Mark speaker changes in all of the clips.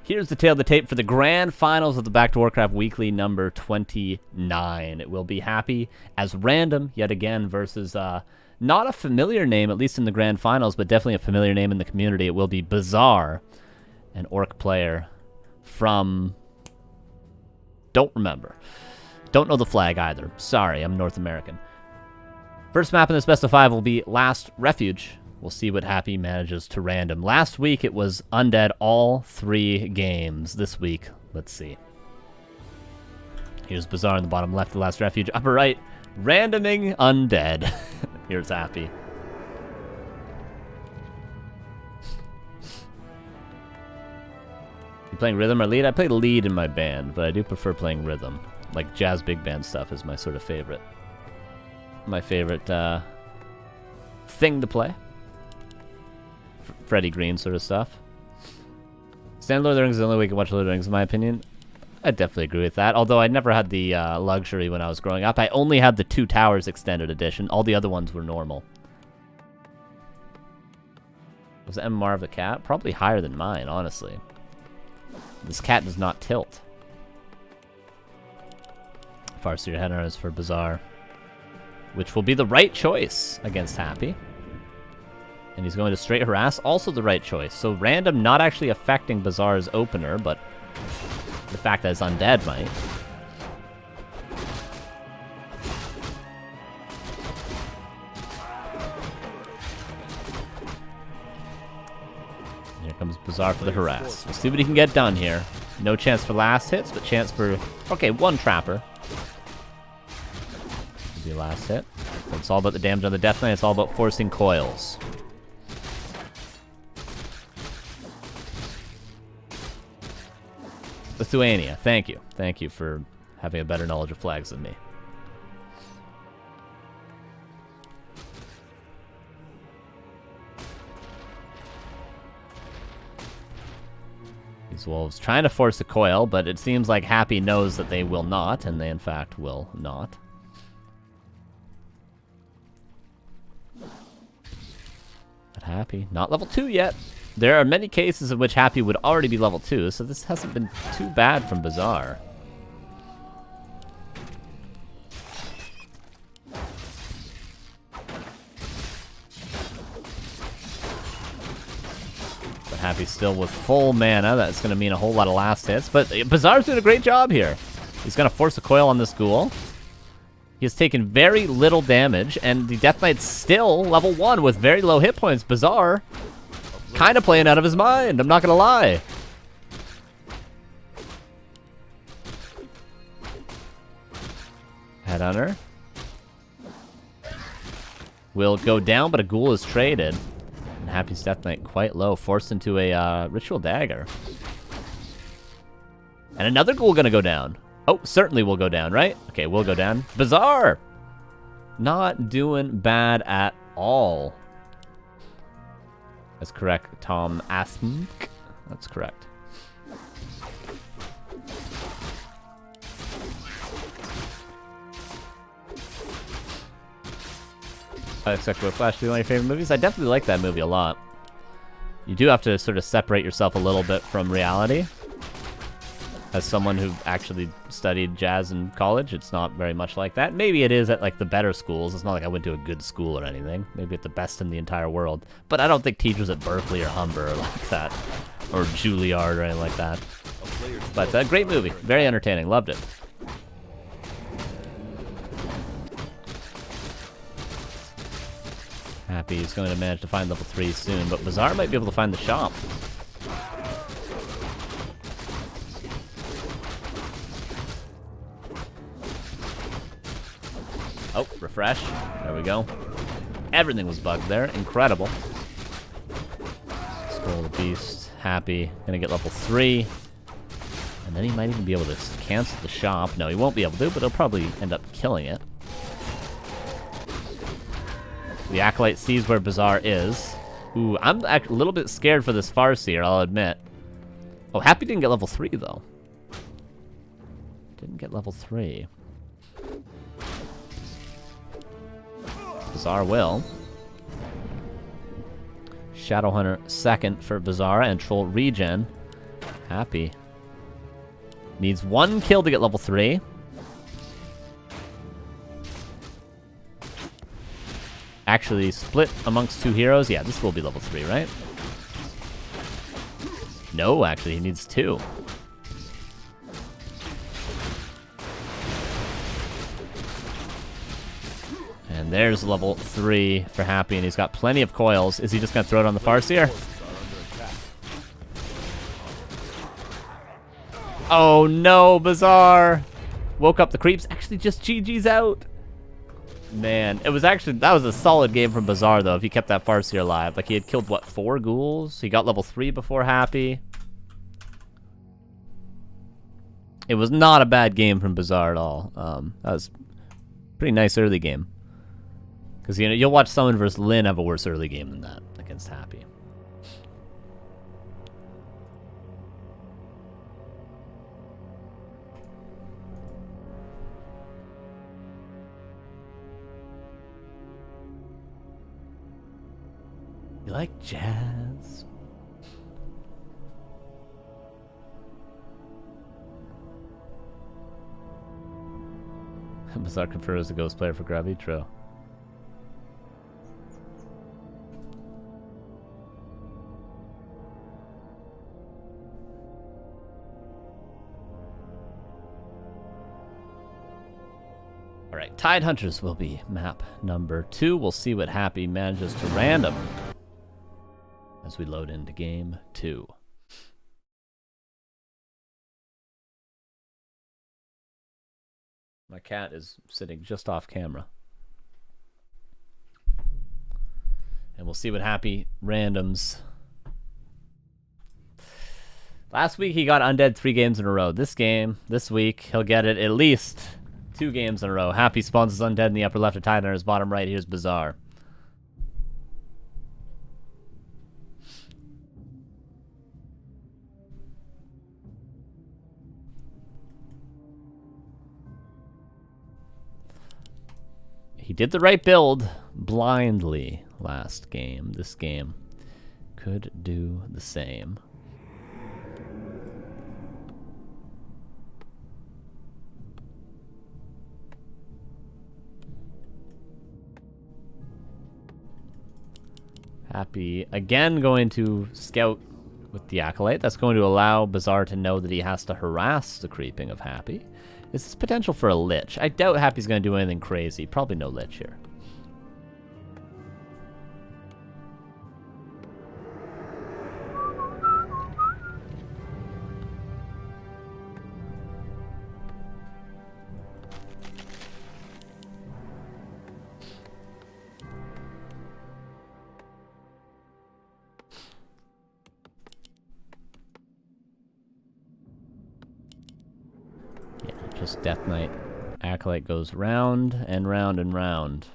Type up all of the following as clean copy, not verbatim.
Speaker 1: Here's the tail of the tape for the grand finals of the Back to Warcraft Weekly number 29. It will be Happy as Random yet again versus not a familiar name, at least in the grand finals, but definitely a familiar name in the community. It will be Bizzare, an orc player from... Don't remember. Don't know the flag either. Sorry, I'm North American. First map in this best of 5 will be Last Refuge. We'll see what Happy manages to random. Last week it was Undead all 3 games. This week, let's see. Here's Bizzare in the bottom left, the Last Refuge. Upper right, randoming Undead. Here's Happy. You playing rhythm or lead? I play lead in my band, but I do prefer playing rhythm. Like jazz big band stuff is my sort of favorite. My favorite thing to play. Freddie Green sort of stuff. Stand Lord of the Rings is the only way you can watch Lord of the Rings, in my opinion. I definitely agree with that. Although I never had the luxury when I was growing up. I only had the Two Towers Extended Edition. All the other ones were normal. Was the MMR of the cat? Probably higher than mine, honestly. This cat does not tilt. Farseer Header is for Bizzare, which will be the right choice against Happy. And he's going to straight harass, also the right choice. So random not actually affecting Bizzare's opener, but the fact that it's undead might. Here comes Bizzare for the harass. We'll see what he can get done here. No chance for last hits, but chance for... Okay, one trapper. Be last hit. But it's all about the damage on the Death Knight. It's all about forcing coils. Lithuania, thank you. Thank you for having a better knowledge of flags than me. These wolves trying to force a coil, but it seems like Happy knows that they will not, and they in fact will not. But Happy, not level 2 yet. There are many cases in which Happy would already be level 2, so this hasn't been too bad from Bizzare. But Happy's still with full mana. That's going to mean a whole lot of last hits. But Bizzare's doing a great job here. He's going to force a coil on this ghoul. He has taken very little damage, and the Death Knight's still level 1 with very low hit points. Bizzare kind of playing out of his mind, I'm not gonna lie. Headhunter will go down, but a ghoul is traded. And Happy's Death Knight quite low, forced into a Ritual Dagger. And another ghoul gonna go down. Oh, certainly will go down, right? Okay, we'll go down. Bizzare! Not doing bad at all. That's correct, Tom Asmk. That's correct. Unexpected Flash, one of your favorite movies? I definitely like that movie a lot. You do have to sort of separate yourself a little bit from reality. As someone who actually studied jazz in college, it's not very much like that. Maybe it is at like the better schools. It's not like I went to a good school or anything. Maybe at the best in the entire world. But I don't think teachers at Berkeley or Humber are like that. Or Juilliard or anything like that. But a great movie. Very entertaining. Loved it. Happy is going to manage to find level 3 soon. But Bizzare might be able to find the shop. Oh, refresh. There we go. Everything was bugged there. Incredible. Scroll the Beast. Happy. Gonna get level 3. And then he might even be able to cancel the shop. No, he won't be able to, but he'll probably end up killing it. The Acolyte sees where Bizzare is. Ooh, I'm a little bit scared for this Farseer, I'll admit. Oh, Happy didn't get level 3, though. Didn't get level 3. Bizzare will. Shadowhunter second for Bizzare, and Troll regen. Happy. Needs 1 kill to get level 3. Actually, split amongst 2 heroes. Yeah, this will be level 3, right? No, actually, he needs 2. And there's level 3 for Happy, and he's got plenty of coils. Is he just going to throw it on the CORSAIR? Oh no, Bizzare! Woke up the creeps. Actually, just GG's out. Man, it was actually, that was a solid game from Bizzare, though, if he kept that CORSAIR alive. Like, he had killed, what, 4 ghouls? He got level 3 before Happy. It was not a bad game from Bizzare at all. That was a pretty nice early game. Because, you know, you'll watch Summon vs. Lin have a worse early game than that against Happy. You like jazz? Bizzare confirmed as a ghost player for Gravitro. Alright, Tide Hunters will be map number 2. We'll see what Happy manages to random as we load into game 2. My cat is sitting just off camera. And we'll see what Happy randoms. Last week he got Undead 3 games in a row. This week, he'll get it at least 2 games in a row. Happy spawns his Undead in the upper left of Tide Hunters, bottom right. Here's Bizzare. He did the right build blindly last game. This game could do the same. Happy again going to scout with the Acolyte. That's going to allow Bizzare to know that he has to harass the creeping of Happy. This is potential for a Lich. I doubt Happy's going to do anything crazy. Probably no Lich here. Just Death Knight. Acolyte goes round and round and round.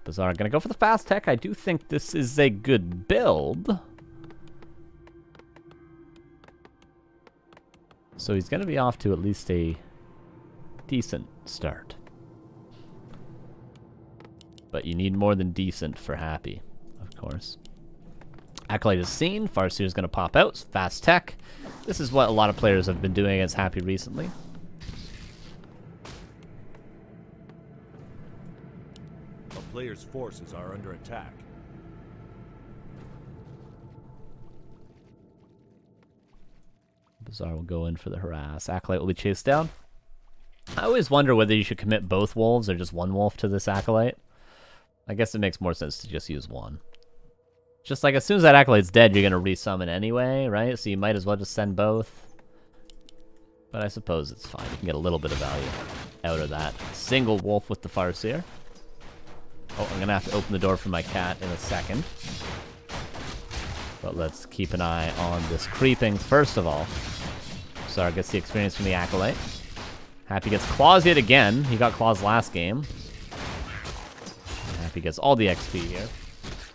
Speaker 1: Bizzare gonna go for the fast tech. I do think this is a good build. So he's gonna be off to at least a decent start. But you need more than decent for Happy, of course. Acolyte is seen. Farseer is going to pop out. Fast tech. This is what a lot of players have been doing against Happy recently.
Speaker 2: A player's forces are under attack.
Speaker 1: Bizzare will go in for the harass. Acolyte will be chased down. I always wonder whether you should commit both wolves or just one wolf to this Acolyte. I guess it makes more sense to just use one. Just like as soon as that Acolyte's dead, you're going to resummon anyway, right? So you might as well just send both. But I suppose it's fine. You can get a little bit of value out of that. Single wolf with the Farseer. Oh, I'm going to have to open the door for my cat in a second. But let's keep an eye on this creeping first of all. Bizzare gets the experience from the Acolyte. Happy gets claws yet again. He got claws last game. Happy gets all the XP here.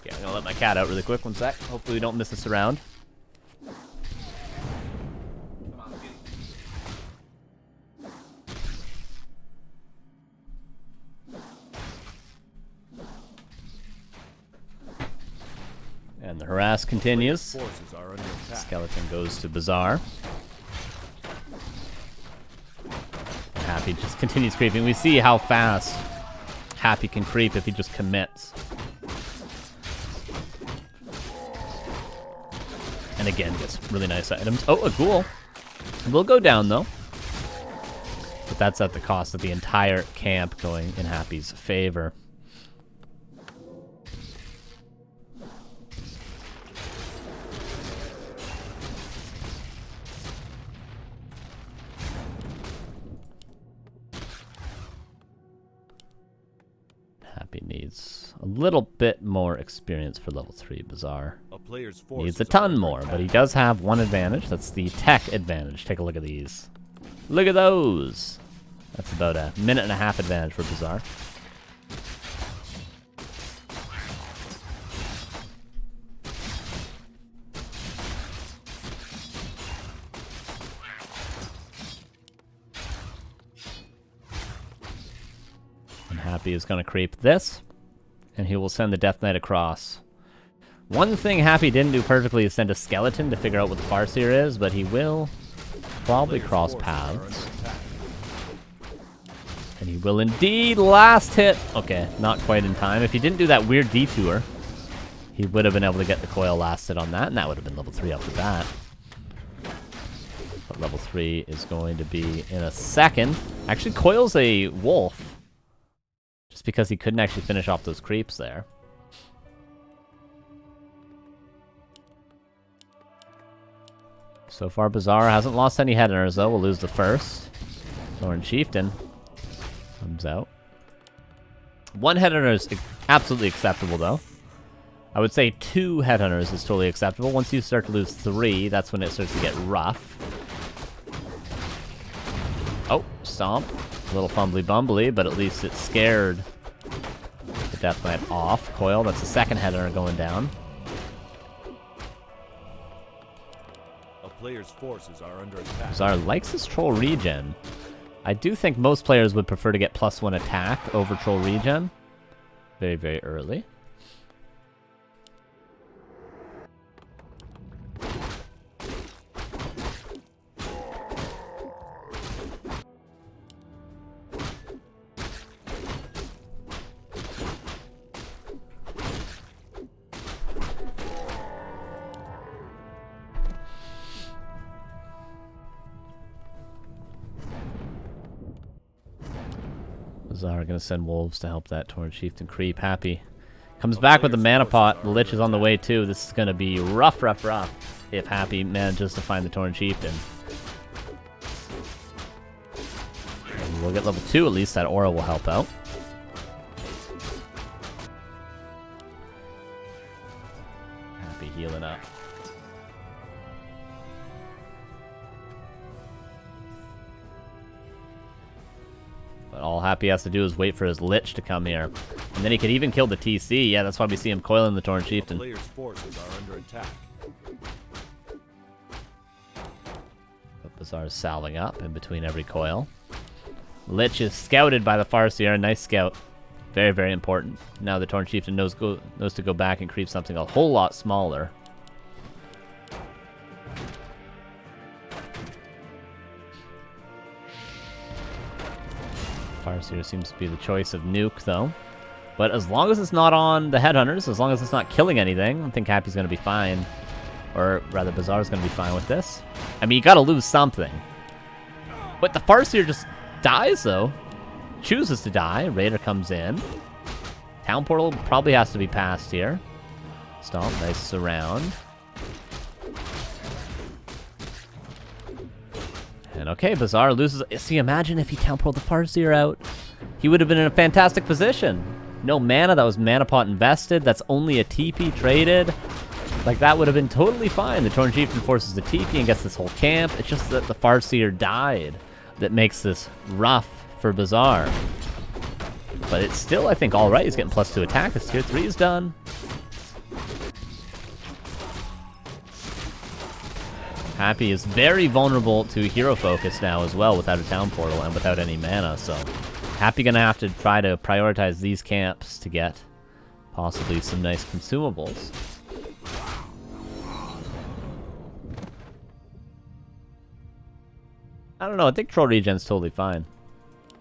Speaker 1: Okay, I'm gonna let my cat out really quick. 1 sec. Hopefully we don't miss this around. And the harass continues.
Speaker 2: Forces are under attack.
Speaker 1: Skeleton goes to Bizzare. Happy just continues creeping. We see how fast Happy can creep if he just commits. And again, gets really nice items. Oh, a ghoul. Will go down, though. But that's at the cost of the entire camp going in Happy's favor. Happy needs a little bit more experience for level 3 Bizzare.
Speaker 2: A player's
Speaker 1: Needs a ton more, but he does have one advantage. That's the tech advantage. Take a look at these. Look at those! That's about a minute and a half advantage for Bizzare. And Happy is going to creep this, and he will send the Death Knight across. One thing Happy didn't do perfectly is send a skeleton to figure out what the Farseer is, but he will probably cross paths. And he will indeed last hit. Okay, not quite in time. If he didn't do that weird detour, he would have been able to get the coil last hit on that, and that would have been level 3 after that. But level 3 is going to be in a second. Actually, coil's a wolf. Just because he couldn't actually finish off those creeps there. So far, Bizzare hasn't lost any headhunters, though. We'll lose the first. Thorn Chieftain comes out. One headhunter is absolutely acceptable, though. I would say 2 headhunters is totally acceptable. Once you start to lose 3, that's when it starts to get rough. Oh, stomp. A little fumbly bumbly, but at least it scared the Death Knight off. Coil, that's the second headhunter going down.
Speaker 2: Player's forces are under attack.
Speaker 1: Bizzare likes his troll regen. I do think most players would prefer to get +1 attack over troll regen. Very, very early. Bizzare gonna send wolves to help that Torn Chieftain creep. Happy comes back with the mana pot. The Lich is on the way too. This is gonna be rough if Happy manages to find the Torn Chieftain. And we'll get level 2, at least that aura will help out. Happy healing up. But all Happy has to do is wait for his Lich to come here. And then he could even kill the TC. Yeah, that's why we see him coiling the Torn Chieftain.
Speaker 2: The player's forces are under attack.
Speaker 1: But Bizzare's salving up in between every coil. Lich is scouted by the Farseer. Nice scout. Very, very important. Now the Torn Chieftain knows to go back and creep something a whole lot smaller. Farseer seems to be the choice of nuke, though. But as long as it's not on the headhunters, as long as it's not killing anything, I think Happy's going to be fine. Or rather, Bizzare's going to be fine with this. I mean, you got to lose something. But the Farseer just dies, though. Chooses to die. Raider comes in. Town Portal probably has to be passed here. Stomp, nice surround. And okay, Bizzare loses. See, imagine if he Town Portaled the Farseer out. He would have been in a fantastic position. No mana, that was mana pot invested. That's only a TP traded. Like, that would have been totally fine. The Torn Chieftain forces the TP and gets this whole camp. It's just that the Farseer died that makes this rough for Bizzare. But it's still, I think, alright. He's getting +2 attack. His tier 3 is done. Happy is very vulnerable to hero focus now as well without a Town Portal and without any mana, so Happy gonna have to try to prioritize these camps to get possibly some nice consumables. I don't know. I think Troll Regen's totally fine.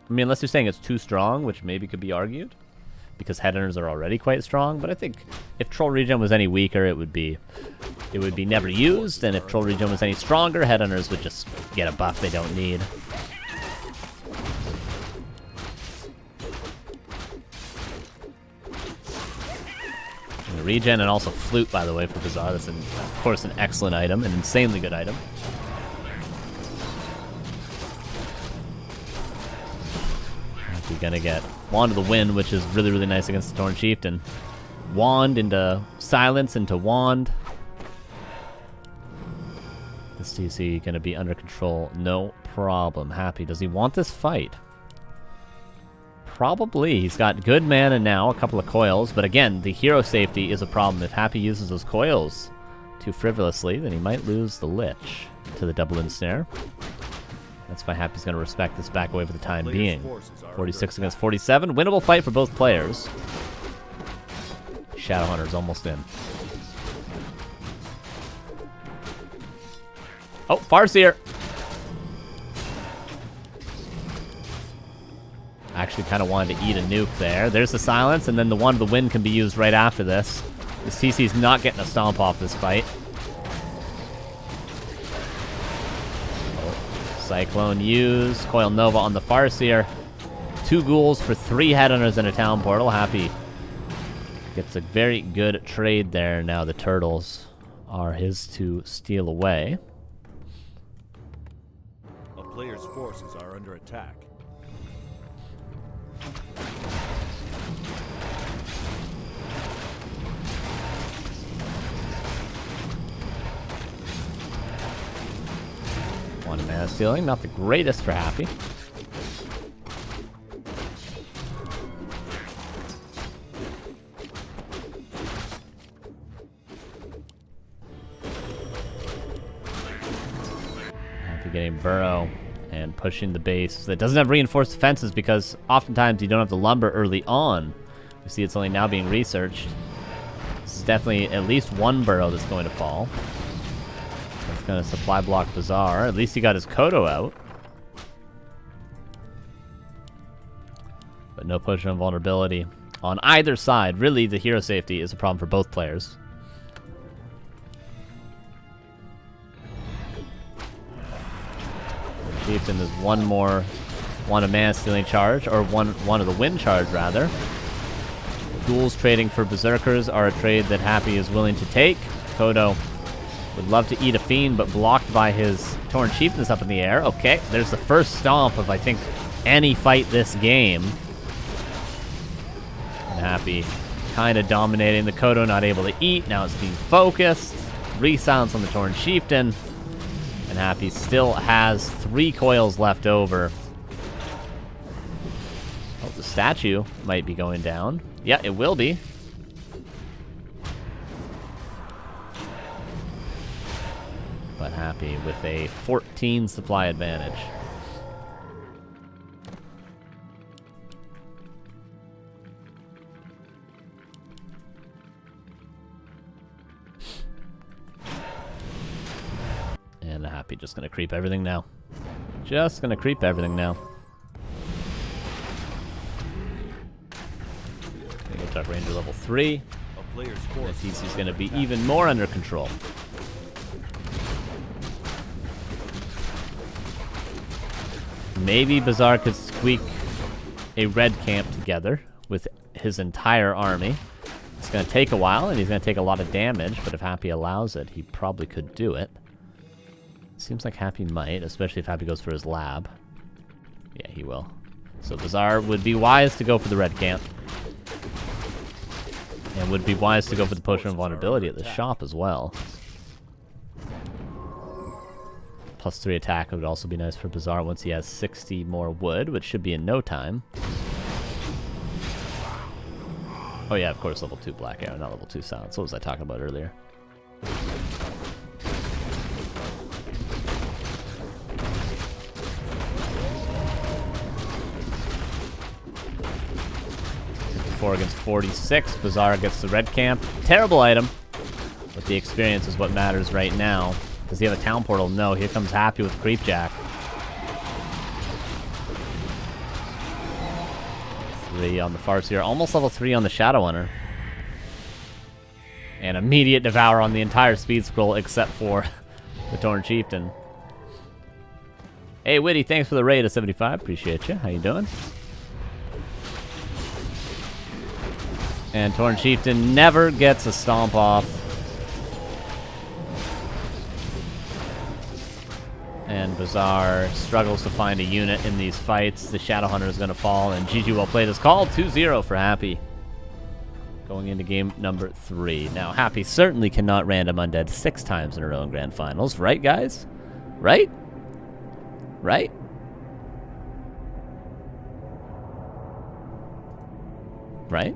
Speaker 1: I mean, unless you're saying it's too strong, which maybe could be argued, because Headhunters are already quite strong. But I think if Troll Regen was any weaker, it would be never used. And if Troll Regen was any stronger, Headhunters would just get a buff they don't need. And Regen and also Flute, by the way, for Bizzare. That's, of course, an excellent item, an insanely good item. You're gonna get Wand of the Wind, which is really, really nice against the Torn Chieftain. Wand into Silence into Wand. This TC gonna be under control, no problem. Happy. Does he want this fight? Probably. He's got good mana now, a couple of coils, but again, the hero safety is a problem. If Happy uses those coils too frivolously, then he might lose the Lich to the double ensnare. That's why Happy's going to respect this back away for the time being. 46 against 47. Winnable fight for both players. Shadowhunter's almost in. Oh, Farseer! I actually kind of wanted to eat a nuke there. There's the Silence, and then the Wand of the Wind can be used right after this. This TC's not getting a stomp off this fight. Cyclone used. Coil Nova on the Farseer. 2 ghouls for 3 Headhunters and a Town Portal. Happy gets a very good trade there. Now the turtles are his to steal away.
Speaker 2: A player's forces are under attack.
Speaker 1: One mana stealing, not the greatest for Happy. Happy getting Burrow and pushing the base that doesn't have reinforced defenses because oftentimes you don't have the lumber early on. You see it's only now being researched. This is definitely at least one Burrow that's going to fall. That's going to supply block Bizzare. At least he got his Kodo out. But no push on vulnerability on either side. Really, the hero safety is a problem for both players. Chieftain is one more Wand of Mana stealing charge, or one of the wind charge rather. Ghouls trading for Berserkers are a trade that Happy is willing to take. Kodo would love to eat a Fiend, but blocked by his Torn Chieftains up in the air. Okay, there's the first stomp of, I think, any fight this game. And Happy kind of dominating. The Kodo not able to eat. Now it's being focused. Re-silence on the Torn Chieftain. And Happy still has 3 coils left over. Oh, the statue might be going down. Yeah, it will be. But Happy with a 14 supply advantage. And Happy just gonna creep everything now. Just gonna creep everything now. Gonna go Dark Ranger level 3. The TC's gonna be even more under control. Maybe Bizzare could squeak a red camp together with his entire army. It's going to take a while, and he's going to take a lot of damage, but if Happy allows it, he probably could do it. Seems like Happy might, especially if Happy goes for his lab. Yeah, he will. So Bizzare would be wise to go for the red camp. And would be wise to go for the Potion of Vulnerability at the shop as well. +3 attack would also be nice for Bizzare once he has 60 more wood, which should be in no time. Oh yeah, of course, level 2 Black Arrow, not level 2 Silence. What was I talking about earlier? #4 against 46. Bizzare gets the red camp. Terrible item, but the experience is what matters right now. Does he have a town portal? No. Here comes Happy with Creepjack. 3 on the Farseer. Almost level 3 on the Shadowhunter. And immediate Devour on the entire speed scroll except for the Torn Chieftain. Hey, Witty, thanks for the raid of 75. Appreciate you. How you doing? And Torn Chieftain never gets a stomp off. And Bizzare struggles to find a unit in these fights. The Shadowhunter is going to fall, and GG well played is called. 2-0 for Happy. Going into game number 3. Now, Happy certainly cannot random undead 6 times in a row in Grand Finals. Right, guys? Right? Right? Right?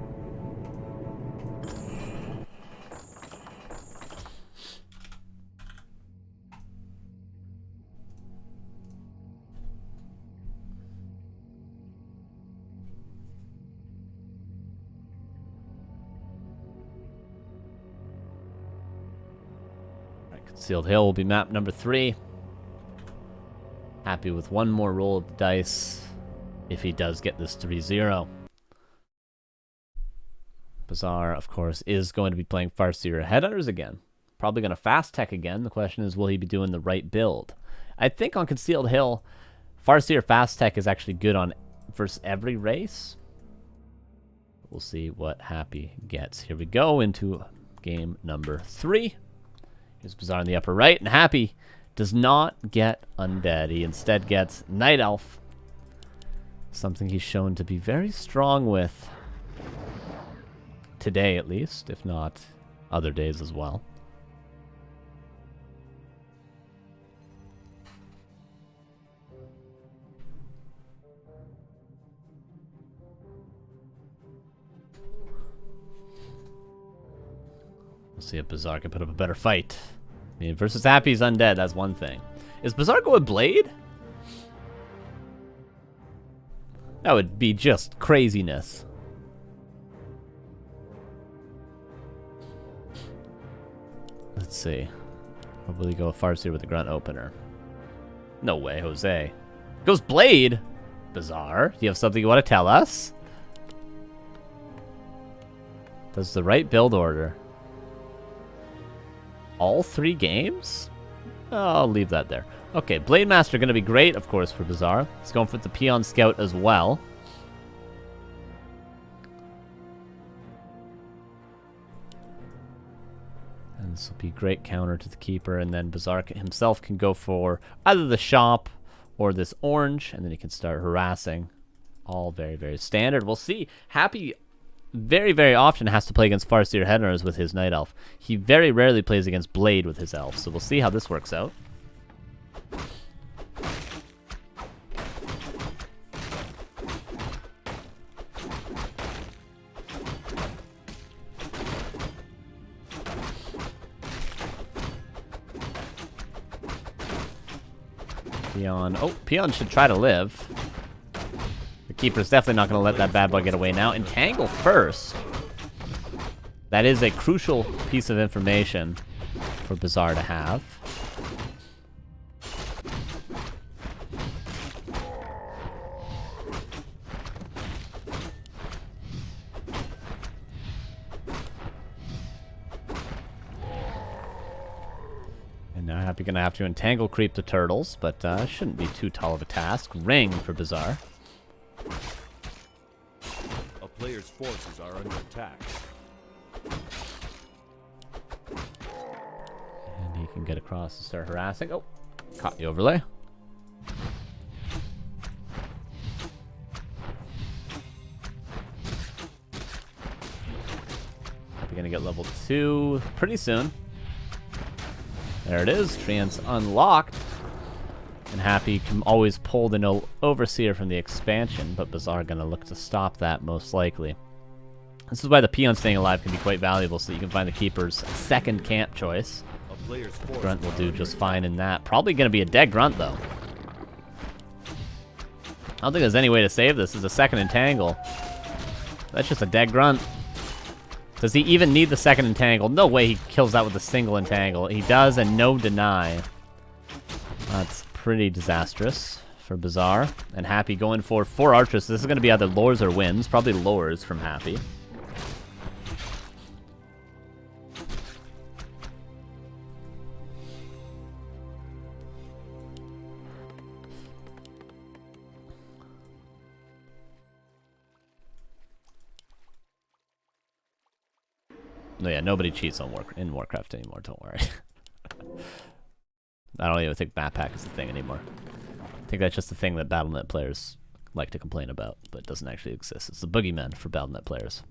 Speaker 1: Concealed Hill will be map number 3. Happy with one more roll of the dice if he does get this 3-0. Bizzare, of course, is going to be playing Farseer Headhunters again. Probably going to fast tech again. The question is, will he be doing the right build? I think on Concealed Hill, Farseer fast tech is actually good on versus every race. We'll see what Happy gets. Here we go into game number 3. Here's Bizzare in the upper right, and Happy does not get undead. He instead gets Night Elf, something he's shown to be very strong with today, at least, if not other days as well. We'll see if Bizzare can put up a better fight. I mean, versus Happy's undead, that's one thing. Is Bizzare going Blade? That would be just craziness. Let's see. Probably go Farseer with the Grunt Opener. No way, Jose. Goes Blade? Bizzare, do you have something you want to tell us? Does the right build order all 3 games? I'll leave that there. Okay, Blade Master going to be great, of course, for Bizzare. He's going for the Peon Scout as well. And this will be great counter to the Keeper, and then Bizzare himself can go for either the Shop or this Orange, and then he can start harassing. All very, very standard. We'll see. Happy very, very often has to play against Farseer Headhunters with his Night Elf. He very rarely plays against Blade with his Elf, so we'll see how this works out. Peon. Oh, Peon should try to live. The Keeper's definitely not going to let that bad boy get away now. Entangle first. That is a crucial piece of information for Bizzare to have. And now Happy going to have to entangle creep the turtles, but shouldn't be too tall of a task. Ring for Bizzare.
Speaker 2: A player's forces are under attack.
Speaker 1: And he can get across and start harassing. Oh, caught the overlay. We're going to get level 2 pretty soon. There it is. Treant's unlocked. And Happy can always pull the no Overseer from the expansion, but Bizzare going to look to stop that most likely. This is why the Peon staying alive can be quite valuable, so you can find the Keeper's second camp choice. Grunt will do just fine in that. Probably going to be a dead Grunt, though. I don't think there's any way to save this. It's a second entangle. That's just a dead Grunt. Does he even need the second entangle? No way he kills that with a single entangle. He does, and no deny. That's pretty disastrous for Bizzare. And Happy going for 4 archers. This is going to be either lures or wins. Probably lures from Happy. No, yeah, nobody cheats on in Warcraft anymore, don't worry. I don't even think map pack is a thing anymore. I think that's just a thing that Battle.net players like to complain about, but it doesn't actually exist. It's the boogeyman for Battle.net players.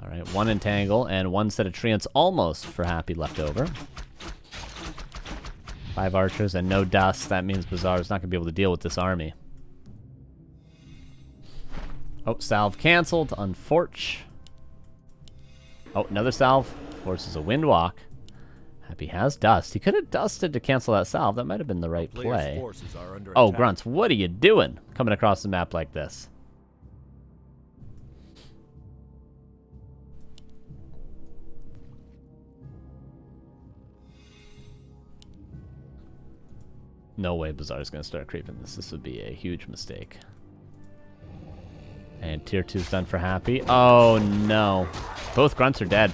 Speaker 1: Alright, 1 entangle and 1 set of treants almost for Happy left over. 5 archers and no dust. That means Bizzare's not going to be able to deal with this army. Oh, salve canceled. Unforch. Oh, another salve. Forces a wind walk. Happy has dust. He could have dusted to cancel that salve. That might have been the right play. Oh, Grunts, what are you doing coming across the map like this? No way Bizzare's going to start creeping this. This would be a huge mistake. And tier 2's done for Happy. Oh, no. Both Grunts are dead.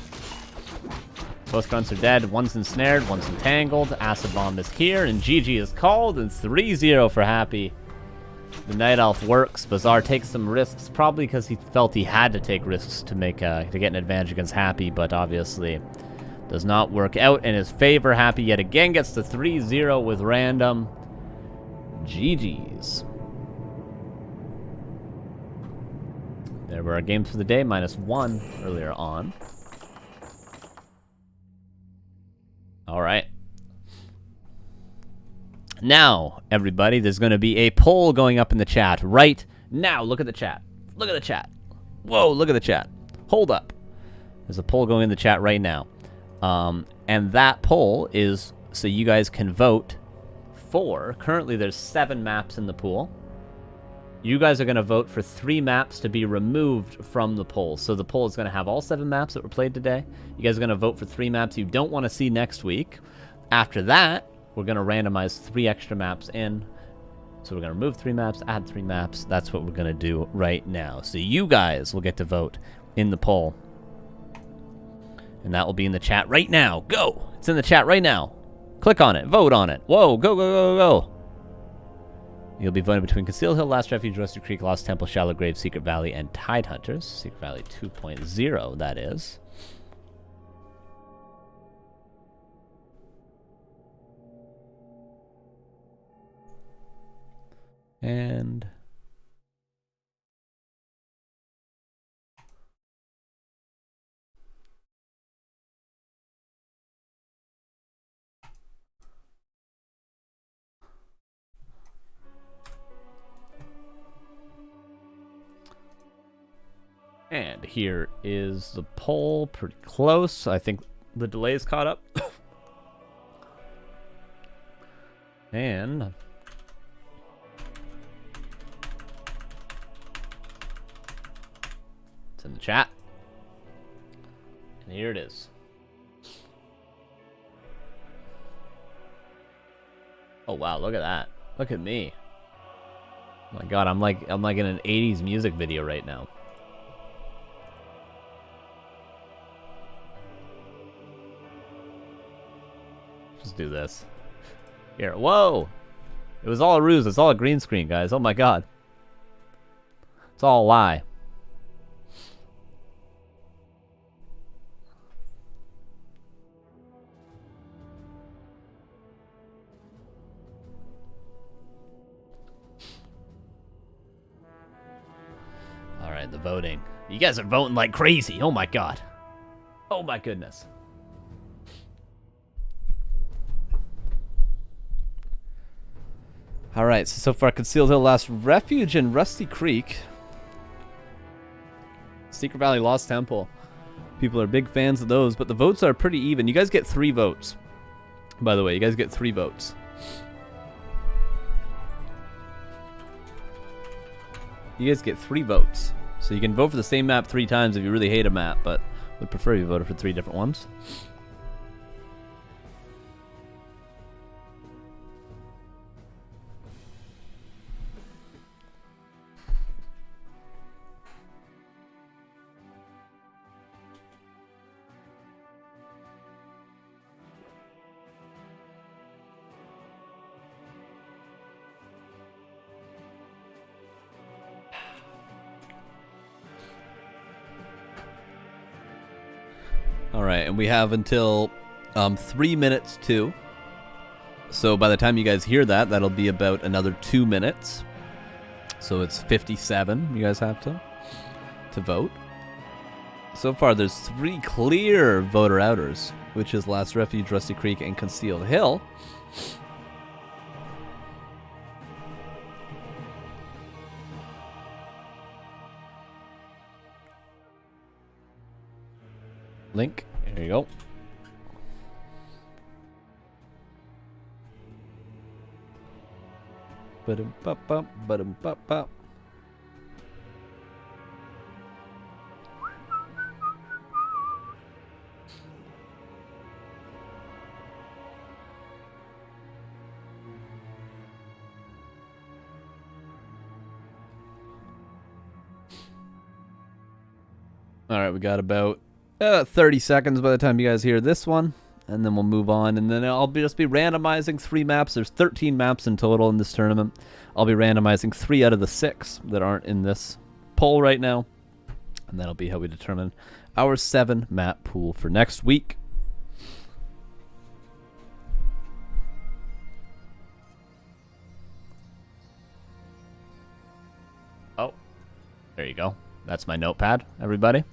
Speaker 1: Both Grunts are dead. One's ensnared, one's entangled. Acid Bomb is here, and GG is called, and 3-0 for Happy. The Night Elf works. Bizzare takes some risks, probably because he felt he had to take risks to make to get an advantage against Happy, but obviously does not work out in his favor. Happy yet again gets the 3-0 with random. GG's. There were our games for the day, -1 earlier on. All right. Now, everybody, there's going to be a poll going up in the chat right now. Look at the chat. Look at the chat. Whoa, look at the chat. Hold up. There's a poll going in the chat right now. And that poll is so you guys can vote for, currently there's 7 maps in the pool. You guys are going to vote for 3 maps to be removed from the poll. So the poll is going to have all 7 maps that were played today. You guys are going to vote for 3 maps you don't want to see next week. After that, we're going to randomize 3 extra maps in. So we're going to remove 3 maps, add 3 maps. That's what we're going to do right now. So you guys will get to vote in the poll. And that will be in the chat right now. Go! It's in the chat right now. Click on it. Vote on it. Whoa, go, go, go, go. You'll be voting between Concealed Hill, Last Refuge, Rusty Creek, Lost Temple, Shallow Grave, Secret Valley, and Tide Hunters. Secret Valley 2.0, that is. And... And here is the poll, pretty close. I think the delay is caught up. And it's in the chat. And here it is. Oh wow, look at that. Look at me. Oh my god, I'm like in an 80s music video right now. Just do this. Here, whoa! It was all a ruse. It's all a green screen, guys. Oh my god. It's all a lie. Alright, the voting. You guys are voting like crazy. Oh my god. Oh my goodness. Alright, so far Concealed Hill, Last Refuge, and Rusty Creek. Secret Valley, Lost Temple. People are big fans of those, but the votes are pretty even. You guys get 3 votes. By the way, you guys get 3 votes. You guys get 3 votes. So you can vote for the same map 3 times if you really hate a map, but would prefer you voted for 3 different ones. All right, and we have until 3 minutes to. So by the time you guys hear that, that'll be about another 2 minutes. So it's 57 you guys have to vote. So far, there's 3 clear voter outers, which is Last Refuge, Rusty Creek, and Concealed Hill. Link, there you go. Ba-dum-ba-bum, ba-dum-ba-bum. All right, we got about 30 seconds by the time you guys hear this one, and then we'll move on, and then I'll just be randomizing 3 maps. There's 13 maps in total in this tournament. I'll be randomizing 3 out of the 6 that aren't in this poll right now, and that'll be how we determine our 7 map pool for next week. Oh, there you go. That's my notepad, everybody.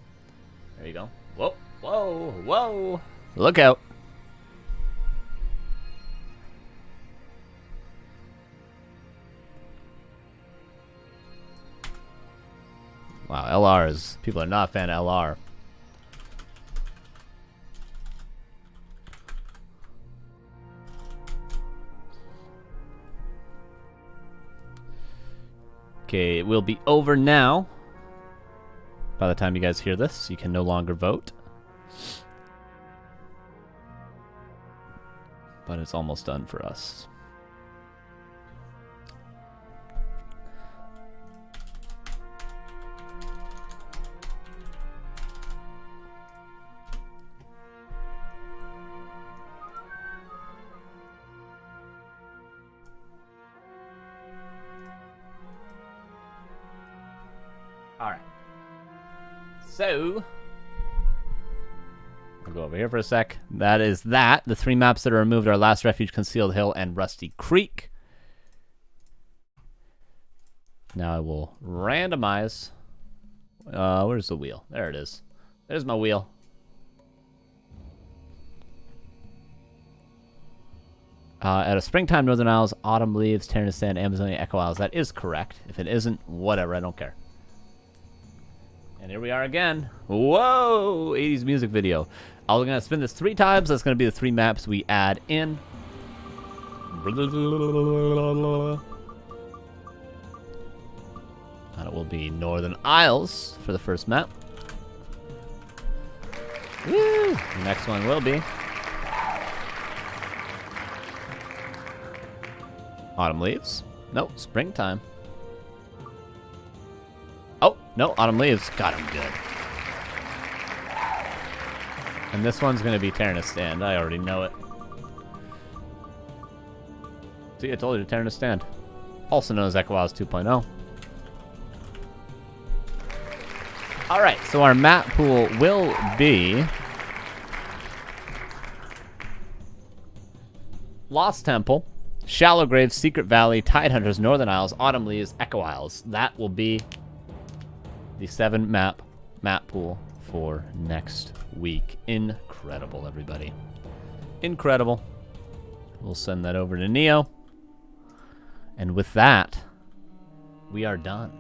Speaker 1: There you go. Whoa, whoa, whoa. Look out. Wow, LR is... People are not a fan of LR. Okay, it will be over now. By the time you guys hear this, you can no longer vote. But it's almost done for us. All right. So, I'll go over here for a sec. That is that. The 3 maps that are removed are Last Refuge, Concealed Hill, and Rusty Creek. Now I will randomize. Where's the wheel? There it is. There's my wheel. Out of Springtime, Northern Isles, Autumn Leaves, Terranistan, Amazonia, Echo Isles. That is correct. If it isn't, whatever. I don't care. And here we are again. Whoa! 80s music video. I'm going to spin this 3 times. That's going to be the 3 maps we add in. And it will be Northern Isles for the first map. Woo! The next one will be Autumn Leaves. Nope, Springtime. Oh, no, Autumn Leaves. Got him good. And this one's going to be Terranistan. I already know it. See, I told you, Terranistan. Also known as Echo Isles 2.0. Alright, so our map pool will be Lost Temple, Shallow Graves, Secret Valley, Tidehunters, Northern Isles, Autumn Leaves, Echo Isles. That will be the 7 map pool for next week. Incredible, everybody. Incredible. We'll send that over to Neo. And with that, we are done.